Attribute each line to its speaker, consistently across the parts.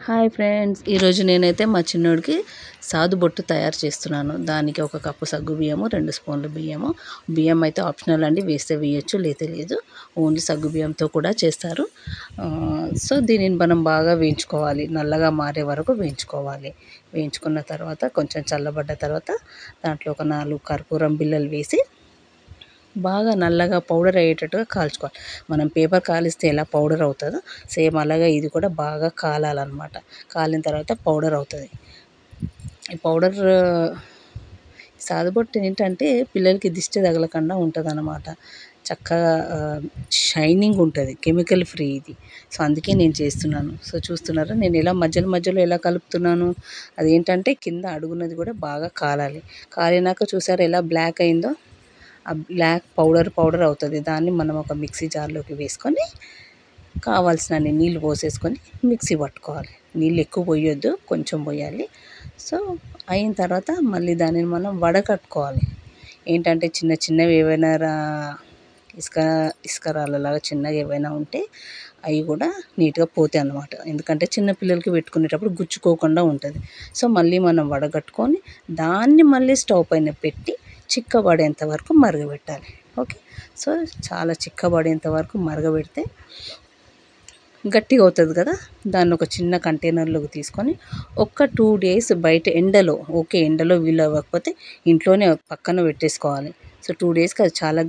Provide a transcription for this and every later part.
Speaker 1: Hi friends, ఈరోజు నేనైతే మా చిన్నోడికి సాదు బొట్టు తయారు చేస్తున్నాను. దానికి ఒక కప్పు సగ్గు బియ్యము, 2 స్పూన్లు బియ్యము. బియ్యం అయితే ఆప్షనల్ అండి, వేస్తే వేయచ్చు, లేతే లేదు. ఓన్లీ సగ్గు బియ్యంతో కూడా చేస్తారు. సో దీనిని మనం బాగా వేయించుకోవాలి, నల్లగా మారే వరకు వేయించుకోవాలి. వేయించుకున్న తర్వాత కొంచెం చల్లబడ్డ తర్వాత దాంట్లో ఒక 4 కర్పూరం బిళ్ళలు వేసి బాగా నల్లగా పౌడర్ అయ్యేటట్టుగా కాల్చుకోవాలి. మనం పేపర్ కాలిస్తే ఎలా పౌడర్ అవుతుందో సేమ్ అలాగే ఇది కూడా బాగా కాలాలన్నమాట. కాలిన తర్వాత పౌడర్ అవుతుంది. ఈ పౌడర్ సాదుబొట్టు ఏంటంటే పిల్లలకి దిష్టి తగలకుండా ఉంటుందన్నమాట. చక్కగా షైనింగ్ ఉంటుంది, కెమికల్ ఫ్రీ ఇది. సో అందుకే నేను చేస్తున్నాను. సో చూస్తున్నారా నేను ఎలా మధ్యలో ఎలా కలుపుతున్నాను. అదేంటంటే కింద అడుగున్నది కూడా బాగా కాలాలి. కాలినాక చూసారా ఎలా బ్లాక్ అయిందో. ఆ బ్లాక్ పౌడర్ అవుతుంది. దాన్ని మనం ఒక మిక్సీ జార్లోకి వేసుకొని కావాల్సినన్ని నీళ్ళు పోసేసుకొని మిక్సీ పట్టుకోవాలి. నీళ్ళు ఎక్కువ పోయొద్దు, కొంచెం పోయాలి. సో అయిన తర్వాత మళ్ళీ దానిని మనం వడకట్టుకోవాలి. ఏంటంటే చిన్నవి ఏవైనా ఇసుక రాళ్ళలాగా చిన్నగా ఏవైనా ఉంటే అవి కూడా నీట్గా పోతాయి అన్నమాట. ఎందుకంటే చిన్నపిల్లలకి పెట్టుకునేటప్పుడు గుచ్చుకోకుండా ఉంటుంది. సో మళ్ళీ మనం వడగట్టుకొని దాన్ని మళ్ళీ స్టవ్ పైన పెట్టి చిక్కబడేంత వరకు మరగబెట్టాలి. ఓకే, సో చాలా చిక్కబడేంత వరకు మరగబెడితే గట్టిగా అవుతుంది కదా. దాన్ని ఒక చిన్న కంటైనర్లోకి తీసుకొని ఒక 2 days బయట ఎండలో, ఓకే ఎండలో వీలు అవ్వకపోతే ఇంట్లోనే పక్కన పెట్టేసుకోవాలి. సో 2 daysకి అది చాలా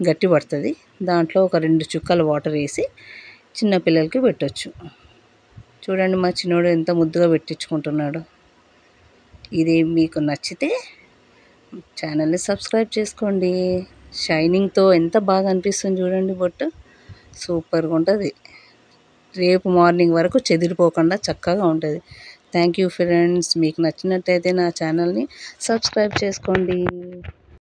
Speaker 1: గట్టి పడుతుంది. దాంట్లో ఒక 2 చుక్కల వాటర్ వేసి చిన్నపిల్లలకి పెట్టొచ్చు. చూడండి మా చిన్నోడు ఎంత ముద్దుగా పెట్టించుకుంటున్నాడు. ఇది మీకు నచ్చితే ఛానల్ని సబ్స్క్రైబ్ చేసుకోండి. షైనింగ్తో ఎంత బాగా అనిపిస్తుంది చూడండి బొట్టు. సూపర్గా ఉంటుంది. రేపు మార్నింగ్ వరకు చెదిరిపోకుండా చక్కగా ఉంటుంది. Thank you friends. మీకు నచ్చినట్టయితే నా ఛానల్ని సబ్స్క్రైబ్ చేసుకోండి.